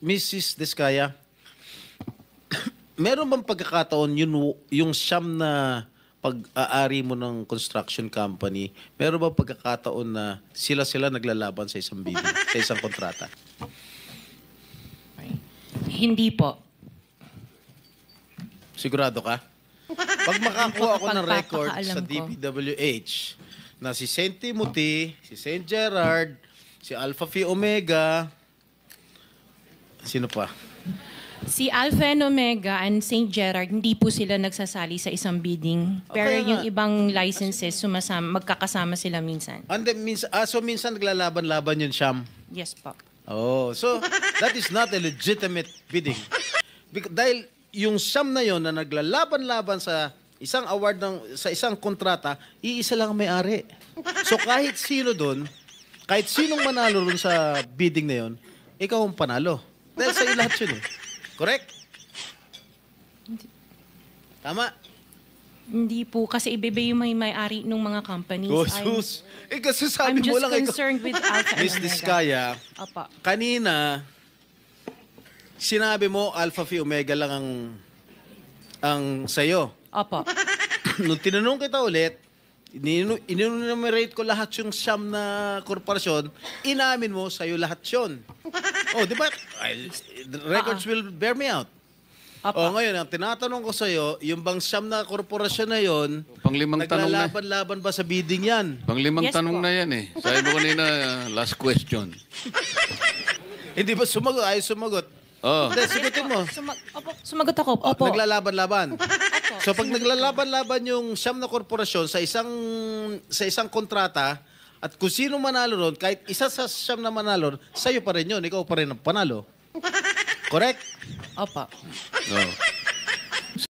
Mrs. Diskaya, meron bang pagkakataon yung siyam na pag-aari mo ng construction company, meron bang pagkakataon na sila naglalaban sa isang bidding, sa isang kontrata? Hindi po. Sigurado ka? Pag makakuha ako ng record sa Pagpapakaalam ko. DPWH na si St. Timothy, si St. Gerard, si Alpha Phi Omega, sino pa? Si Alpha and Omega and St. Gerard, hindi po sila nagsasali sa isang bidding. Pero Okay yung nga. ibang licenses, magkakasama sila minsan. And then, so minsan naglalaban-laban yun, Siyam. Yes po. Oh, so that is not a legitimate bidding. Dahil yung siyam na yon na naglalaban-laban sa isang award sa isang kontrata, iisa lang ang may-ari. So kahit sino doon, kahit sinong manalo doon sa bidding na yon, ikaw ang panalo. Dahil sa lahat yun eh. Correct? Tama? Hindi po, kasi iba yung may-ari ng mga companies. Oh, sus. Kasi sabi I'm mo just lang ikaw. concerned with Alpha and Miss Omega. Diskaya, Opo. kanina, sinabi mo Alpha Phi Omega lang ang sa'yo. Opo. Nung tinanong kita ulit, inunumerate ko lahat yung siyam na korporasyon, inamin mo sa'yo lahat yun. Oh, di ba? The records will bear me out. Opo. Oh, ngayon, ang tinatanong ko sa'yo, yung bang siyam na korporasyon na yon, Panglimang tanong na. naglalaban-laban ba sa bidding yan? Panglimang Yes tanong po. na yan eh. Sabi mo kanina, last question. Hindi ba sumagot? Ayaw sumagot. Oh. Hindi, sagutin mo. Opo, sumagot ako. Opo. Naglalaban-laban. So pag naglalaban-laban yung siyam na korporasyon sa isang kontrata, at kung sino manalo ron, kahit isa sa siyam na manalo, sa'yo pa rin yun. Ikaw pa rin ang panalo. Correct? Opo. Oh.